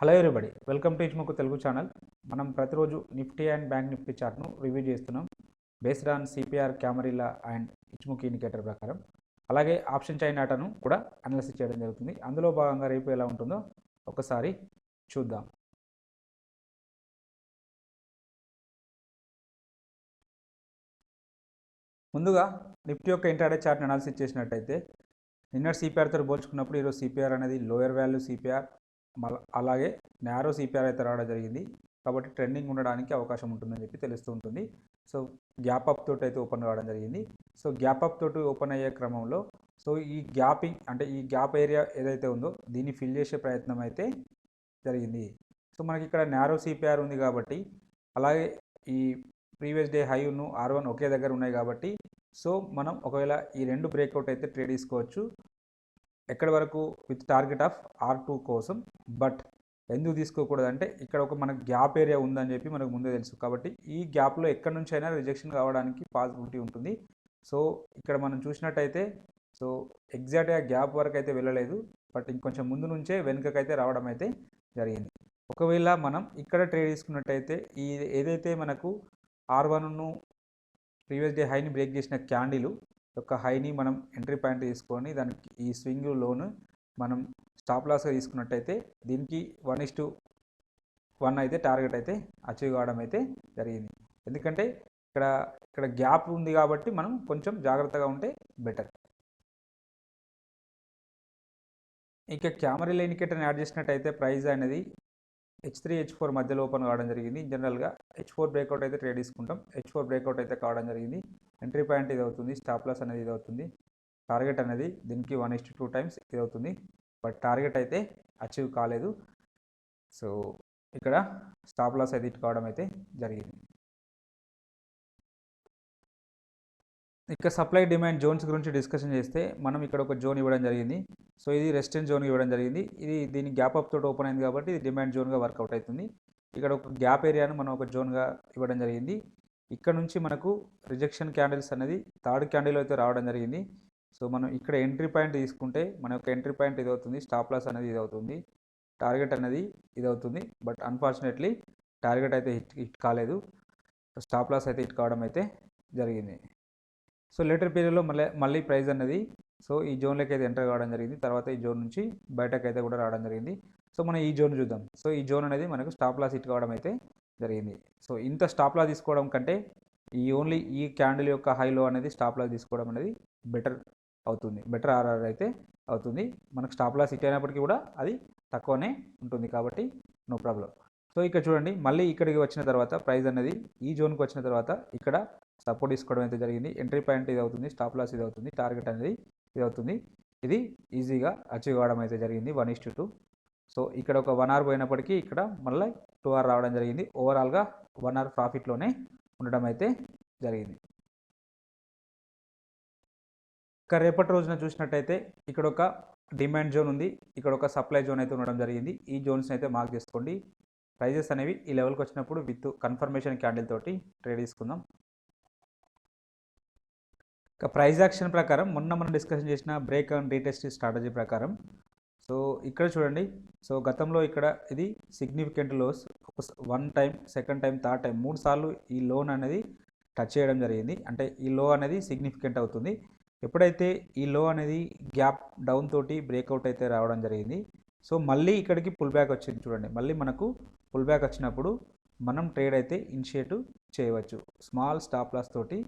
Hello everybody, welcome to ఇచ్ముకు Telugu channel. మనం ప్రతిరోజు నిఫ్టీ అండ్ బ్యాంక్ నిఫ్టీ చార్ట్ను రివ్యూ చేస్తున్నాం based on CPR Camarilla and ఇచ్ముకి ఇండికేటర్ ప్రకారం. అలాగే ఆప్షన్ చైన్ ఆటను కూడా అనాలిసిస్ చేయడం జరుగుతుంది. అందులో భాగంగా రేపు ఎలా ఉంటుందో ఒకసారి చూద్దాం. ముందుగా నిఫ్టీ యొక్క ఇంట్రాడే చార్ట్ని అనాలిసిస్ చేసినట్టయితే నిన్న సిపిఆర్తో పోల్చుకున్నప్పుడు ఈరోజు సిపిఆర్ అనేది లోయర్ వాల్యూ సిపిఆర్, అలాగే నారో సిపిఆర్ అయితే రావడం జరిగింది. కాబట్టి ట్రెండింగ్ ఉండడానికి అవకాశం ఉంటుందని చెప్పి తెలుస్తూ ఉంటుంది. సో గ్యాప్ అప్ తోటి అయితే ఓపెన్ కావడం జరిగింది. సో గ్యాప్ అప్ తోటి ఓపెన్ అయ్యే క్రమంలో సో ఈ గ్యాపింగ్ అంటే ఈ గ్యాప్ ఏరియా ఏదైతే ఉందో దీన్ని ఫిల్ చేసే ప్రయత్నం అయితే జరిగింది. సో మనకి ఇక్కడ నారో సిపిఆర్ ఉంది కాబట్టి, అలాగే ఈ ప్రీవియస్ డే హైను R1 ఒకే దగ్గర ఉన్నాయి కాబట్టి సో మనం ఒకవేళ ఈ రెండు బ్రేక్అవుట్ అయితే ట్రేడ్ తీసుకోవచ్చు ఎక్కడి వరకు విత్ టార్గెట్ ఆఫ్ R2 కోసం. బట్ ఎందుకు తీసుకోకూడదు అంటే ఇక్కడ ఒక మనకు గ్యాప్ ఏరియా ఉందని చెప్పి మనకు ముందే తెలుసు కాబట్టి ఈ గ్యాప్లో ఎక్కడి నుంచి అయినా రిజెక్షన్ కావడానికి పాసిబిలిటీ ఉంటుంది. సో ఇక్కడ మనం చూసినట్టయితే సో ఎగ్జాక్ట్గా గ్యాప్ వరకు అయితే వెళ్ళలేదు, బట్ ఇంకొంచెం ముందు నుంచే వెనుకకైతే రావడం అయితే జరిగింది. ఒకవేళ మనం ఇక్కడ ట్రేడ్ తీసుకున్నట్టయితే ఈ ఏదైతే మనకు R1ను ప్రీవియస్ డే హైని బ్రేక్ చేసిన క్యాండిల్ యొక్క హైని మనం ఎంట్రీ పాయింట్ తీసుకొని దానికి ఈ స్వింగ్ లోను మనం స్టాప్ లాస్గా తీసుకున్నట్టయితే దీనికి 1:1 అయితే టార్గెట్ అయితే అచీవ్ కావడం అయితే జరిగింది. ఎందుకంటే ఇక్కడ గ్యాప్ ఉంది కాబట్టి మనం కొంచెం జాగ్రత్తగా ఉంటే బెటర్. ఇక కెమెరా ఇండికేటర్ని యాడ్ చేసినట్టయితే ప్రైస్ అనేది H3 H4 మధ్యలో ఓపెన్ కావడం జరిగింది. జనరల్గా H4 బ్రేక్అవుట్ అయితే ట్రేడ్ తీసుకుంటాం. H4 బ్రేక్అవుట్ అయితే కావడం జరిగింది. ఎంట్రీ పాయింట్ ఇది అవుతుంది, స్టాప్ లాస్ అనేది ఇది అవుతుంది, టార్గెట్ అనేది దీనికి 1:2 టైమ్స్ ఇది అవుతుంది. బట్ టార్గెట్ అయితే అచీవ్ కాలేదు. సో ఇక్కడ స్టాప్ లాస్ అయితే ఇటు కావడం అయితే జరిగింది. ఇక సప్లై డిమాండ్ జోన్స్ గురించి డిస్కషన్ చేస్తే మనం ఇక్కడ ఒక జోన్ ఇవ్వడం జరిగింది. సో ఇది రెసిస్టెన్స్ జోన్ ఇవ్వడం జరిగింది. ఇది దీని గ్యాప్ అప్ తోటి ఓపెన్ అయింది కాబట్టి ఇది డిమాండ్ జోన్గా వర్కౌట్ అవుతుంది. ఇక్కడ ఒక గ్యాప్ ఏరియాను మనం ఒక జోన్గా ఇవ్వడం జరిగింది. ఇక్కడ నుంచి మనకు రిజెక్షన్ క్యాండిల్స్ అనేది థర్డ్ క్యాండిల్ అయితే రావడం జరిగింది. సో మనం ఇక్కడ ఎంట్రీ పాయింట్ తీసుకుంటే మన యొక్క ఎంట్రీ పాయింట్ ఇది అవుతుంది, స్టాప్ లాస్ అనేది ఇది అవుతుంది, టార్గెట్ అనేది ఇది అవుతుంది. బట్ అన్ఫార్చునేట్లీ టార్గెట్ అయితే హిట్ కాలేదు, స్టాప్ లాస్ అయితే హిట్ కావడం అయితే జరిగింది. సో లేటర్ పీరియడ్లో మళ్ళీ ప్రైస్ అనేది సో ఈ జోన్లోకి అయితే ఎంటర్ కావడం జరిగింది. తర్వాత ఈ జోన్ నుంచి బయటకు అయితే కూడా రావడం జరిగింది. సో మనం ఈ జోన్ చూద్దాం. సో ఈ జోన్ అనేది మనకు స్టాప్ లాస్ హిట్ కావడం అయితే జరిగింది. సో ఇంత స్టాప్ లాస్ తీసుకోవడం కంటే ఓన్లీ ఈ క్యాండిల్ యొక్క హైలో అనేది స్టాప్ లాస్ తీసుకోవడం అనేది బెటర్ అవుతుంది, బెటర్ ఆర్ఆర్ అయితే అవుతుంది. మనకు స్టాప్ లాస్ హిట్ అయినప్పటికీ కూడా అది తక్కువనే ఉంటుంది కాబట్టి నో ప్రాబ్లం. సో ఇక్కడ చూడండి, మళ్ళీ ఇక్కడికి వచ్చిన తర్వాత ప్రైస్ అనేది ఈ జోన్కి వచ్చిన తర్వాత ఇక్కడ సపోర్ట్ తీసుకోవడం అయితే జరిగింది. ఎంట్రీ పాయింట్ ఇది అవుతుంది, స్టాప్ లాస్ ఇది అవుతుంది, టార్గెట్ అనేది ఇది అవుతుంది. ఇది ఈజీగా అచీవ్ కావడం అయితే జరిగింది 1:2. సో ఇక్కడ ఒక 1 hour పోయినప్పటికీ ఇక్కడ మళ్ళీ 2 hour రావడం జరిగింది. ఓవరాల్గా 1 hour ప్రాఫిట్లోనే ఉండడం అయితే జరిగింది. ఇక రేపటి రోజున చూసినట్టయితే ఇక్కడ ఒక డిమాండ్ జోన్ ఉంది, ఇక్కడ ఒక సప్లై జోన్ అయితే ఉండడం జరిగింది. ఈ జోన్స్ని అయితే మార్క్ చేసుకోండి. ప్రైజెస్ అనేవి ఈ లెవెల్కి వచ్చినప్పుడు విత్ కన్ఫర్మేషన్ క్యాండిల్ తోటి ట్రేడ్ తీసుకుందాం. ఇక ప్రైస్ యాక్షన్ ప్రకారం మొన్న మనం డిస్కషన్ చేసిన బ్రేక్ అండ్ రీటెస్ట్ స్ట్రాటజీ ప్రకారం సో ఇక్కడ చూడండి, సో గతంలో ఇక్కడ ఇది సిగ్నిఫికెంట్ లోస్, ఒక 1 time, second time, third time 3 సార్లు ఈ లోన్ అనేది టచ్ చేయడం జరిగింది. అంటే ఈ లో అనేది సిగ్నిఫికెంట్ అవుతుంది. ఎప్పుడైతే ఈ లో అనేది గ్యాప్ డౌన్ తోటి బ్రేక్అవుట్ అయితే రావడం జరిగింది. సో మళ్ళీ ఇక్కడికి పుల్ బ్యాక్ వచ్చింది చూడండి. మళ్ళీ మనకు పుల్ బ్యాక్ వచ్చినప్పుడు మనం ట్రేడ్ అయితే ఇనిషియేట్ చేయవచ్చు. స్మాల్ స్టాప్ లాస్ తోటి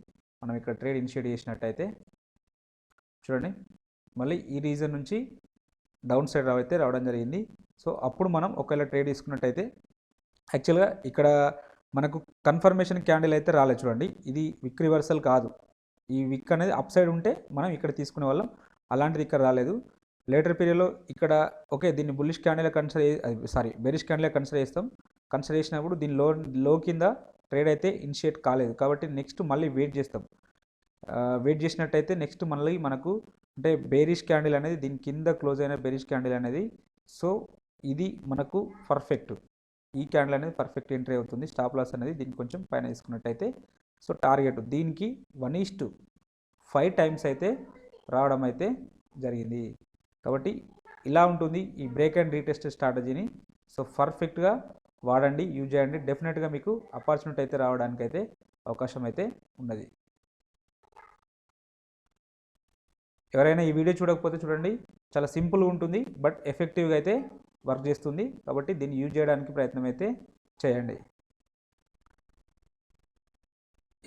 మనం ఇక్కడ ట్రేడ్ ఇనిషియేట్ చేసినట్టయితే చూడండి, మళ్ళీ ఈ రీజన్ నుంచి డౌన్ సైడ్ అయితే రావడం జరిగింది. సో అప్పుడు మనం ఒకవేళ ట్రేడ్ తీసుకున్నట్టయితే యాక్చువల్గా ఇక్కడ మనకు కన్ఫర్మేషన్ క్యాండిల్ అయితే రాలేదు చూడండి. ఇది విక్ రివర్సల్ కాదు, ఈ విక్ అనేది అప్ సైడ్ ఉంటే మనం ఇక్కడ తీసుకునే వాళ్ళం, అలాంటిది ఇక్కడ రాలేదు. లేటర్ పీరియడ్లో ఇక్కడ ఓకే దీన్ని bullish candle bearish candle consider చేస్తాం. కన్సిడర్ చేసినప్పుడు దీని లో కింద ట్రేడ్ అయితే ఇనిషియేట్ కాలేదు కాబట్టి నెక్స్ట్ మళ్ళీ వెయిట్ చేస్తాం. వెయిట్ చేసినట్టయితే నెక్స్ట్ మళ్ళీ మనకు అంటే బేరిష్ క్యాండిల్ అనేది దీని కింద క్లోజ్ అయిన బేరిష్ క్యాండిల్ అనేది సో ఇది మనకు పర్ఫెక్ట్, ఈ క్యాండిల్ అనేది పర్ఫెక్ట్ ఎంట్రీ అవుతుంది. స్టాప్ లాస్ అనేది దీనికి కొంచెం పైన తీసుకున్నట్టయితే సో టార్గెట్ దీనికి 1:5 టైమ్స్ అయితే రావడం అయితే జరిగింది. కాబట్టి ఇలా ఉంటుంది ఈ బ్రేక్ అండ్ రీటెస్ట్ స్ట్రాటజీని సో పర్ఫెక్ట్గా వాడండి, యూజ్ చేయండి. డెఫినెట్గా మీకు ఆపర్చునిటీ అయితే రావడానికైతే అవకాశం అయితే ఉన్నది. ఎవరైనా ఈ వీడియో చూడకపోతే చూడండి, చాలా సింపుల్గా ఉంటుంది, బట్ ఎఫెక్టివ్గా అయితే వర్క్ చేస్తుంది. కాబట్టి దీన్ని యూజ్ చేయడానికి ప్రయత్నం అయితే చేయండి.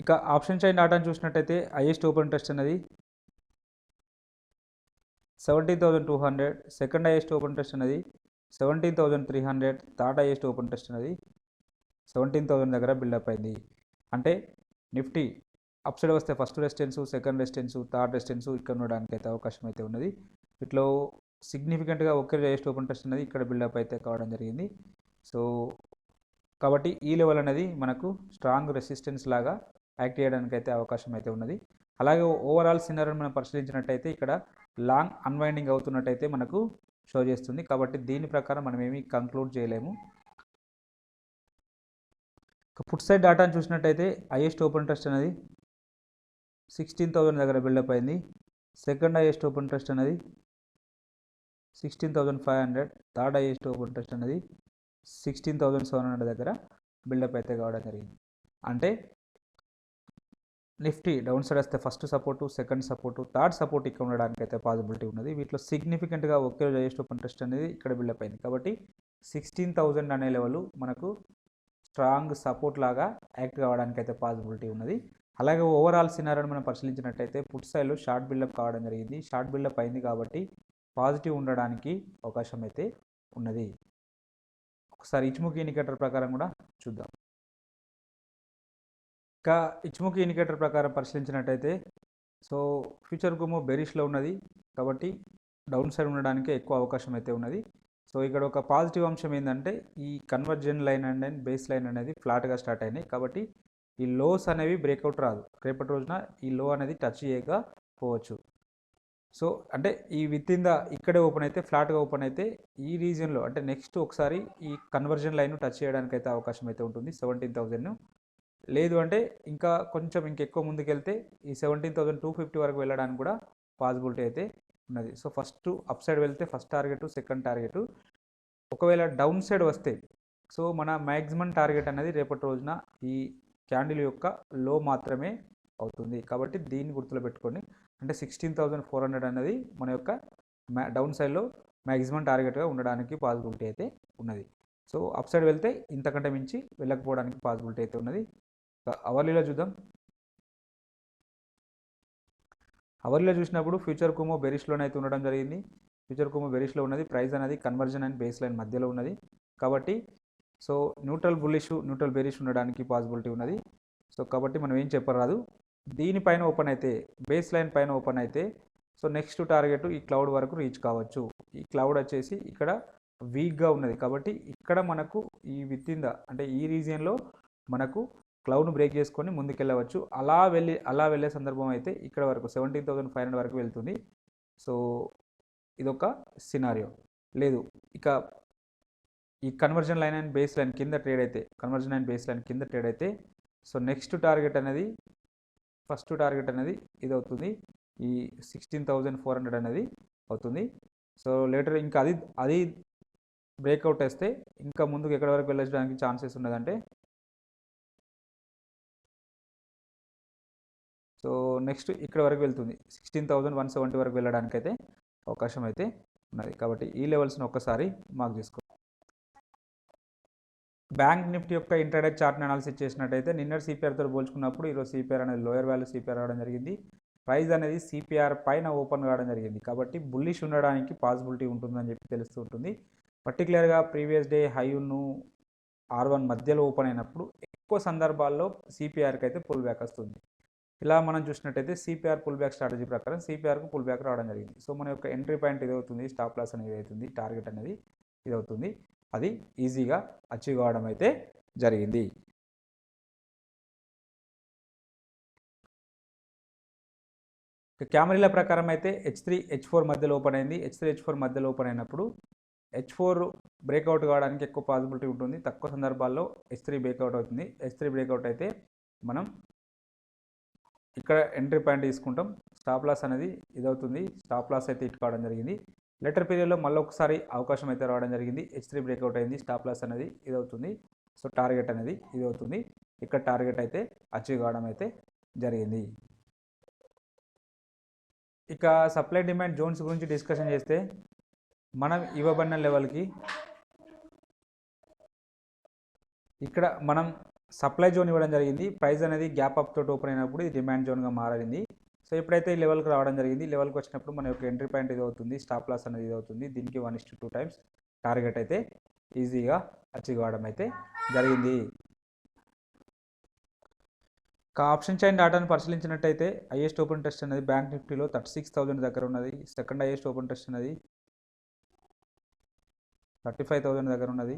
ఇక ఆప్షన్ చైన్ డాటాను చూసినట్టయితే హైయెస్ట్ ఓపెన్ ఇంట్రెస్ట్ అనేది 17,200, సెకండ్ హైయెస్ట్ ఓపెన్ ఇంట్రెస్ట్ అనేది 17,300, థర్డ్ హైయెస్ట్ ఓపెన్ ఇంట్రెస్ట్ అనేది 17,000 దగ్గర బిల్డప్ అయింది. అంటే నిఫ్టీ అప్ సైడ్ వస్తే first resistance, second resistance, third resistance ఇక్కడ ఉండడానికి అయితే అవకాశం అయితే ఉన్నది. వీటిలో సిగ్నిఫికెంట్గా ఒకే హైయెస్ట్ ఓపెన్ ఇంట్రెస్ట్ అనేది ఇక్కడ బిల్డప్ అయితే కావడం జరిగింది. సో కాబట్టి ఈ లెవెల్ అనేది మనకు స్ట్రాంగ్ రెసిస్టెన్స్ లాగా యాక్ట్ చేయడానికి అయితే అవకాశం అయితే ఉన్నది. అలాగే ఓవరాల్ సినారియోని మనం పరిశీలించినట్టయితే ఇక్కడ లాంగ్ అన్వైండింగ్ అవుతున్నట్టయితే మనకు షో చేస్తుంది. కాబట్టి దీని ప్రకారం మనం ఏమీ కంక్లూడ్ చేయలేము. పుట్ సైడ్ డాటాను చూసినట్టయితే హైయెస్ట్ ఓపెన్ ఇంట్రెస్ట్ అనేది 16,000 దగ్గర బిల్డప్ అయింది. సెకండ్ హైయెస్ట్ ఓపెన్ ఇంట్రెస్ట్ అనేది 16,500, థర్డ్ హైయెస్ట్ ఓపెన్ ఇంట్రెస్ట్ అనేది 16,700 దగ్గర బిల్డప్ అయితే కావడం జరిగింది. అంటే నిఫ్టీ డౌన్ సైడ్ వస్తే first support, second support, third support ఇక్కడ ఉండడానికి అయితే పాసిబిలిటీ ఉన్నది. వీటిలో సిగ్నిఫికెంట్గా ఒకే రోజు హైయెస్ట్ ఓపెన్ ఇంట్రెస్ట్ అనేది ఇక్కడ బిల్డప్ అయింది. కాబట్టి 16,000 అనే లెవెల్ మనకు స్ట్రాంగ్ సపోర్ట్ లాగా యాక్ట్ కావడానికి అయితే పాసిబిలిటీ ఉన్నది. అలాగే ఓవరాల్ సినారియోని మనం పరిశీలించినట్టయితే పుట్ సైడ్లో షార్ట్ బిల్డప్ కావడం జరిగింది. షార్ట్ బిల్డప్ అయింది కాబట్టి పాజిటివ్ ఉండడానికి అవకాశం అయితే ఉన్నది. ఒకసారి ఇచ్ముఖి ఇండికేటర్ ప్రకారం కూడా చూద్దాం. ఇంకా ఇచ్ముఖి ఇండికేటర్ ప్రకారం పరిశీలించినట్టయితే సో ఫ్యూచర్ గుమో బెరిష్లో ఉన్నది కాబట్టి డౌన్ సైడ్ ఉండడానికి ఎక్కువ అవకాశం అయితే ఉన్నది. సో ఇక్కడ ఒక పాజిటివ్ అంశం ఏంటంటే ఈ conversion line and base line అనేది ఫ్లాట్గా స్టార్ట్ అయినాయి. కాబట్టి ఈ లోస్ అనేవి బ్రేక్అవుట్ రాదు. రేపటి రోజున ఈ లో అనేది టచ్ చేయకపోవచ్చు. సో అంటే ఈ విత్ ఇన్ ద ఇక్కడే ఓపెన్ అయితే ఫ్లాట్గా ఓపెన్ అయితే ఈ రీజియన్లో అంటే నెక్స్ట్ ఒకసారి ఈ కన్వర్జన్ లైన్ టచ్ చేయడానికి అయితే అవకాశం అయితే ఉంటుంది 17,000. లేదు అంటే ఇంకా కొంచెం ఇంకెక్కువ ముందుకెళ్తే ఈ 17,250 వరకు వెళ్ళడానికి కూడా పాసిబిలిటీ అయితే ఉన్నది. సో ఫస్ట్ అప్ సైడ్ వెళ్తే ఫస్ట్ టార్గెట్, సెకండ్ టార్గెట్. ఒకవేళ డౌన్ సైడ్ వస్తే సో మన మ్యాక్సిమం టార్గెట్ అనేది రేపటి రోజున ఈ క్యాండిల్ యొక్క లో మాత్రమే అవుతుంది. కాబట్టి దీన్ని గుర్తులో పెట్టుకోండి. అంటే 16,400 అనేది మన యొక్క డౌన్ సైడ్లో మ్యాక్సిమం టార్గెట్గా ఉండడానికి పాసిబిలిటీ అయితే ఉన్నది. సో అప్ సైడ్ వెళ్తే ఇంతకంటే మించి వెళ్ళకపోవడానికి పాసిబిలిటీ అయితే ఉన్నది. అవర్లీలో చూద్దాం. అవర్లీలో చూసినప్పుడు ఫ్యూచర్ కుమో బెరిష్లోనే అయితే ఉండడం జరిగింది. ఫ్యూచర్ కుమో బెరిష్లో ఉన్నది. ప్రైస్ అనేది కన్వర్జన్ అండ్ బేస్ లైన్ మధ్యలో ఉన్నది. కాబట్టి so neutral bullish, neutral bearish ఉండడానికి పాసిబిలిటీ ఉన్నది. సో కాబట్టి మనం ఏం చెప్పరాదు. దీనిపైన ఓపెన్ అయితే బేస్ లైన్ పైన ఓపెన్ అయితే సో నెక్స్ట్ టార్గెట్ ఈ క్లౌడ్ వరకు రీచ్ కావచ్చు. ఈ క్లౌడ్ వచ్చేసి ఇక్కడ వీక్గా ఉన్నది కాబట్టి ఇక్కడ మనకు ఈ విత్ ఇన్ ద అంటే ఈ రీజియన్లో మనకు క్లౌడ్ను బ్రేక్ చేసుకొని ముందుకెళ్ళవచ్చు. అలా వెళ్ళే సందర్భం అయితే ఇక్కడ వరకు 17,500 వరకు వెళ్తుంది. సో ఇదొక సినారియో. లేదు ఇక ఈ conversion line and base line కింద ట్రేడ్ అయితే కన్వర్జన్ అండ్ బేస్ లైన్ కింద ట్రేడ్ అయితే సో నెక్స్ట్ టార్గెట్ అనేది ఫస్ట్ టార్గెట్ అనేది ఇది అవుతుంది. ఈ 16,400 అనేది అవుతుంది. సో లేటర్ ఇంకా అది బ్రేక్అవుట్ వేస్తే ఇంకా ముందుకు ఎక్కడి వరకు వెళ్ళడానికి ఛాన్సెస్ ఉన్నదంటే సో నెక్స్ట్ ఇక్కడ వరకు వెళ్తుంది 16,170 వరకు వెళ్ళడానికి అయితే అవకాశం అయితే ఉన్నది. కాబట్టి ఈ లెవెల్స్ని ఒక్కసారి మార్క్ చేసుకో. బ్యాంక్ నిఫ్టీ యొక్క ఇంట్రాడే చార్ట్ని అనాలిసిస్ చేసినట్టయితే నిన్నటి సిపిఆర్తో పోల్చుకున్నప్పుడు ఈరోజు సిపిఆర్ అనేది లోయర్ వాల్యూ సిపిఆర్ రావడం జరిగింది. ప్రైస్ అనేది సిపిఆర్ పైన ఓపెన్ కావడం జరిగింది. కాబట్టి బుల్లిష్ ఉండడానికి పాసిబిలిటీ ఉంటుందని చెప్పి తెలుస్తూ ఉంటుంది. పర్టికులర్గా ప్రీవియస్ డే హైను R1 మధ్యలో ఓపెన్ అయినప్పుడు ఎక్కువ సందర్భాల్లో సిపిఆర్కి అయితే పుల్ బ్యాక్ వస్తుంది. ఇలా మనం చూసినట్టయితే సిపిఆర్ పుల్ బ్యాక్ స్ట్రాటజీ ప్రకారం సిపిఆర్కు పుల్ బ్యాక్ రావడం జరిగింది. సో మన యొక్క ఎంట్రీ పాయింట్ ఇది అవుతుంది, స్టాప్ లాస్ అనేది అవుతుంది, టార్గెట్ అనేది ఇది అవుతుంది. అది ఈజీగా అచీవ్ కావడం అయితే జరిగింది. క్యామరీల ప్రకారం అయితే H3 H4 మధ్యలో ఓపెన్ అయింది. H3 H4 మధ్యలో ఓపెన్ అయినప్పుడు H4 బ్రేక్అవుట్ కావడానికి ఎక్కువ పాసిబిలిటీ ఉంటుంది. తక్కువ సందర్భాల్లో H3 బ్రేక్అవుట్ అవుతుంది. H3 బ్రేక్అవుట్ అయితే మనం ఇక్కడ ఎంట్రీ పాయింట్ తీసుకుంటాం. స్టాప్ లాస్ అనేది ఇది అవుతుంది. స్టాప్ లాస్ అయితే ఇట్ కావడం జరిగింది. లెటర్ పీరియడ్లో మళ్ళీ ఒకసారి అవకాశం అయితే రావడం జరిగింది. H3 బ్రేక్అవుట్ అయింది. స్టాప్ లాస్ అనేది ఇది అవుతుంది. సో టార్గెట్ అనేది ఇది అవుతుంది. ఇక్కడ టార్గెట్ అయితే అచీవ్ కావడం అయితే జరిగింది. ఇక సప్లై డిమాండ్ జోన్స్ గురించి డిస్కషన్ చేస్తే మనం ఇవ్వబడిన లెవెల్కి ఇక్కడ మనం సప్లై జోన్ ఇవ్వడం జరిగింది. ప్రైస్ అనేది గ్యాప్ అప్ తోటి ఓపెన్ అయినప్పుడు ఇది డిమాండ్ జోన్గా మారింది. సో ఎప్పుడైతే ఈ లెవెల్కి రావడం జరిగింది, లెవెల్కి వచ్చినప్పుడు మన యొక్క ఎంట్రీ పాయింట్ ఇది అవుతుంది, స్టాప్ లాస్ అనేది ఇది అవుతుంది. దీనికి 1:2 టైమ్స్ టార్గెట్ అయితే ఈజీగా అచీవ్ కావడం అయితే జరిగింది. ఇక ఆప్షన్ చైన్ డాటాను పరిశీలించినట్టయితే హైయెస్ట్ ఓపెన్ టెస్ట్ అనేది బ్యాంక్ నిఫ్టీలో 36,000 దగ్గర ఉన్నది. సెకండ్ హైయెస్ట్ ఓపెన్ టెస్ట్ అనేది 35,000 దగ్గర ఉన్నది.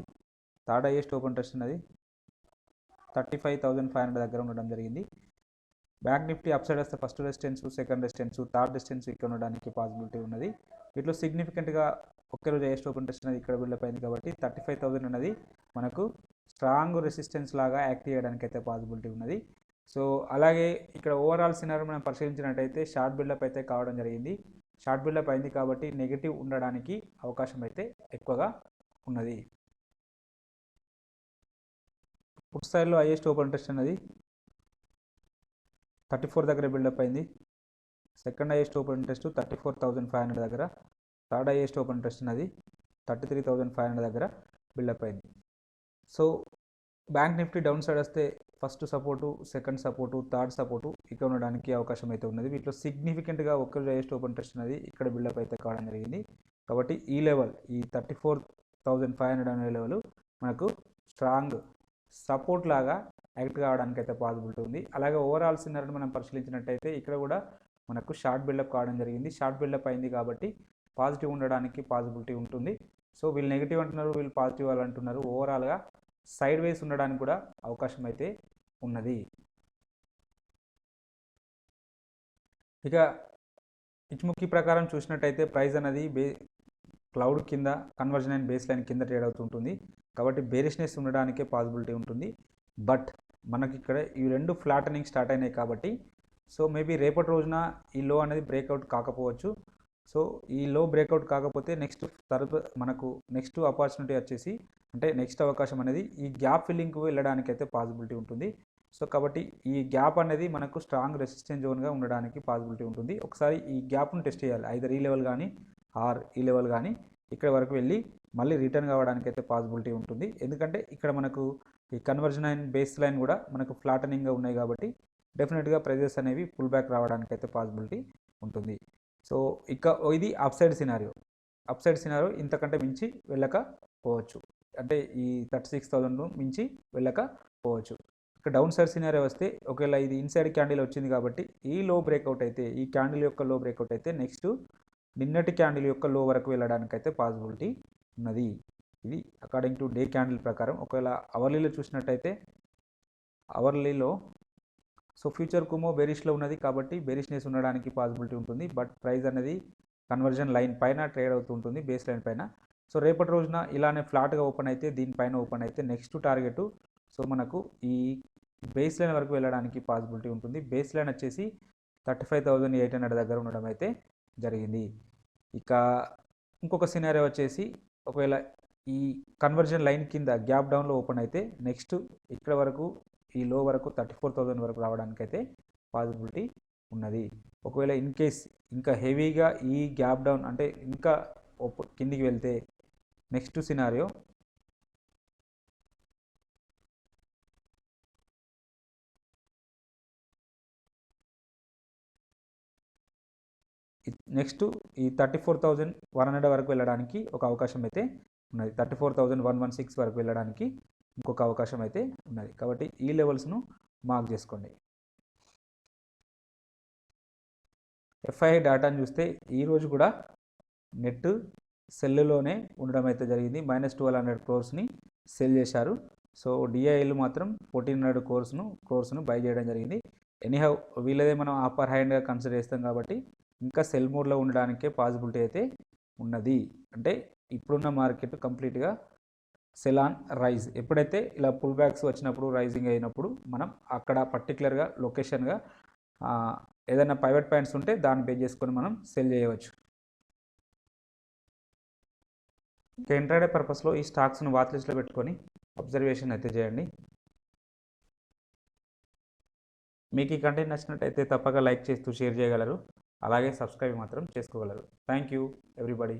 థర్డ్ హైయెస్ట్ ఓపెన్ టెస్ట్ అనేది 35,500 దగ్గర ఉండడం జరిగింది. బ్యాంక్ నిఫ్టీ అప్ సైడ్ వస్తే first resistance, second resistance, third resistance ఇక్కడ ఉండడానికి పాసిబిలిటీ ఉన్నది. వీటిలో సిగ్నిఫికెంట్గా ఒకే రోజు హైయెస్ట్ ఓపెన్ టెస్ట్ అనేది ఇక్కడ బిల్డప్ అయింది కాబట్టి 35,000 అనేది మనకు స్ట్రాంగ్ రెసిస్టెన్స్ లాగా యాక్ట్ చేయడానికి అయితే పాసిబిలిటీ ఉన్నది. సో అలాగే ఇక్కడ ఓవరాల్ సినారీ మనం పరిశీలించినట్టయితే షార్ట్ బిల్డప్ అయితే కావడం జరిగింది. షార్ట్ బిల్డప్ అయింది కాబట్టి నెగిటివ్ ఉండడానికి అవకాశం అయితే ఎక్కువగా ఉన్నది. పుట్ సైడ్లో హైయెస్ట్ ఓపెన్ టెస్ట్ అనేది 34 దగ్గర బిల్డప్ అయింది. సెకండ్ హైయెస్ట్ ఓపెన్ టెస్ట్ 34,500 దగ్గర. థర్డ్ హైయెస్ట్ ఓపెన్ టెస్ట్ అనేది 33,500 దగ్గర బిల్డప్ అయింది. So Bank Nifty down side వస్తే first support, second support, third support ఇక్కడ ఉండడానికి అవకాశం అయితే ఉన్నది. వీటిలో సిగ్నిఫికెంట్గా ఒక్క హైయెస్ట్ ఓపెన్ టెస్ట్ అనేది ఇక్కడ బిల్డప్ అయితే కావడం జరిగింది. కాబట్టి ఈ లెవెల్, ఈ 34,500 అనే లెవెల్ మనకు స్ట్రాంగ్ సపోర్ట్ లాగా యాక్ట్ కావడానికి అయితే పాసిబిలిటీ ఉంది. అలాగే ఓవరాల్ సినారీని మనం పరిశీలించినట్టయితే ఇక్కడ కూడా మనకు షార్ట్ బిల్డప్ కావడం జరిగింది. షార్ట్ బిల్డప్ అయింది కాబట్టి పాజిటివ్ ఉండడానికి పాసిబిలిటీ ఉంటుంది. సో వీళ్ళు నెగిటివ్ అంటున్నారు, వీళ్ళు పాజిటివ్ వాళ్ళు అంటున్నారు. ఓవరాల్గా సైడ్ వేస్ ఉండడానికి కూడా అవకాశం అయితే ఉన్నది. ఇక ఇచ్ముఖి ప్రకారం చూసినట్టయితే ప్రైస్ అనేది క్లౌడ్ కింద కన్వర్జన్ అండ్ బేస్ లైన్ కింద ట్రేడ్ అవుతుంటుంది కాబట్టి బేరిష్నెస్ ఉండడానికే పాసిబిలిటీ ఉంటుంది. బట్ మనకి ఇక్కడ ఈ రెండు ఫ్లాటనింగ్ స్టార్ట్ అయినాయి కాబట్టి సో మేబీ రేపటి రోజున ఈ లో అనేది బ్రేక్అవుట్ కాకపోవచ్చు. సో ఈ లో బ్రేక్అవుట్ కాకపోతే నెక్స్ట్ తర్వాత మనకు నెక్స్ట్ ఆపర్చునిటీ వచ్చేసి అంటే నెక్స్ట్ అవకాశం అనేది ఈ గ్యాప్ ఫిల్లింగ్కు వెళ్ళడానికి అయితే పాసిబిలిటీ ఉంటుంది. సో కాబట్టి ఈ గ్యాప్ అనేది మనకు స్ట్రాంగ్ రెసిస్టెన్స్ జోన్గా ఉండడానికి పాసిబిలిటీ ఉంటుంది. ఒకసారి ఈ గ్యాప్ను టెస్ట్ చేయాలి, ఐదర్ ఈ లెవెల్ కానీ ఆర్ ఈ లెవెల్ కానీ ఇక్కడ వరకు వెళ్ళి మళ్ళీ రిటర్న్ కావడానికి అయితే పాసిబిలిటీ ఉంటుంది. ఎందుకంటే ఇక్కడ మనకు ఈ కన్వర్జన్ అండ్ బేస్ లైన్ కూడా మనకు ఫ్లాటనింగ్గా ఉన్నాయి కాబట్టి డెఫినెట్గా ప్రైజెస్ అనేవి పుల్ బ్యాక్ రావడానికి అయితే పాసిబిలిటీ ఉంటుంది. సో ఇక ఇది up side scenario. Up side scenario ఇంతకంటే మించి వెళ్ళకపోవచ్చు, అంటే ఈ 36,000 మించి వెళ్ళకపోవచ్చు. ఇక డౌన్ సైడ్ సినారియో వస్తే ఒకవేళ ఇది ఇన్సైడ్ క్యాండిల్ వచ్చింది కాబట్టి ఈ లో బ్రేక్అవుట్ అయితే, ఈ క్యాండిల్ యొక్క లో బ్రేక్అవుట్ అయితే నెక్స్ట్ నిన్నటి క్యాండిల్ యొక్క లో వరకు వెళ్ళడానికి అయితే పాసిబిలిటీ ఉన్నది. ఇది అకార్డింగ్ టు డే క్యాండిల్ ప్రకారం. ఒకవేళ అవర్లీలో చూసినట్టయితే అవర్లీలో సో ఫ్యూచర్ కుమో బెరిష్లో ఉన్నది కాబట్టి బెరిష్నెస్ ఉండడానికి పాసిబిలిటీ ఉంటుంది. బట్ ప్రైస్ అనేది కన్వర్జన్ లైన్ పైన ట్రేడ్ అవుతుంటుంది, బేస్ లైన్ పైన. సో రేపటి రోజున ఇలానే ఫ్లాట్గా ఓపెన్ అయితే దీనిపైన ఓపెన్ అయితే నెక్స్ట్ టార్గెట్ సో మనకు ఈ బేస్ లైన్ వరకు వెళ్ళడానికి పాసిబిలిటీ ఉంటుంది. బేస్ లైన్ వచ్చేసి 35,800 దగ్గర ఉండడం అయితే జరిగింది. ఇక ఇంకొక సినారియో వచ్చేసి ఒకవేళ ఈ కన్వర్జన్ లైన్ కింద గ్యాప్ డౌన్లో ఓపెన్ అయితే నెక్స్ట్ ఇక్కడ వరకు ఈ లో వరకు 34,000 వరకు రావడానికి అయితే పాసిబిలిటీ ఉన్నది. ఒకవేళ ఇన్ కేస్ ఇంకా హెవీగా ఈ గ్యాప్ డౌన్ అంటే ఇంకా కిందికి వెళ్తే నెక్స్ట్ సినారియో నెక్స్ట్ ఈ 34,100 వరకు వెళ్ళడానికి ఒక అవకాశం అయితే ఉన్నది. 34,116 వరకు వెళ్ళడానికి ఇంకొక అవకాశం అయితే ఉన్నది. కాబట్టి ఈ లెవెల్స్ను మార్క్ చేసుకోండి. ఎఫ్ఐఐ డేటాను చూస్తే ఈరోజు కూడా నెట్ సెల్లోనే ఉండడం అయితే జరిగింది. -1200 క్రోర్స్ని సెల్ చేశారు. సో డిఐఎల్ మాత్రం 1400 క్రోర్స్ను బై చేయడం జరిగింది. ఎనీహౌ వీళ్ళదే మనం అప్పర్ హ్యాండ్గా కన్సిడర్ చేస్తాం కాబట్టి ఇంకా సెల్ మోడ్లో ఉండడానికే పాసిబిలిటీ అయితే ఉన్నది. అంటే ఇప్పుడున్న మార్కెట్ కంప్లీట్గా సెల్ ఆన్ రైజ్. ఎప్పుడైతే ఇలా పుల్ బ్యాక్స్ వచ్చినప్పుడు రైజింగ్ అయినప్పుడు మనం అక్కడ పర్టికులర్గా లొకేషన్గా ఏదైనా ప్రైవేట్ పాయింట్స్ ఉంటే దాన్ని బేస్ చేసుకొని మనం సెల్ చేయవచ్చు. ఇక ఇంట్రాడే పర్పస్లో ఈ స్టాక్స్ను వాచ్ లిస్ట్లో పెట్టుకొని అబ్జర్వేషన్ అయితే చేయండి. మీకు ఈ కంటెంట్ నచ్చినట్టయితే తప్పక లైక్ చేస్తూ షేర్ చేయగలరు. అలాగే సబ్స్క్రైబ్ మాత్రం చేసుకోగలరు. Thank you everybody.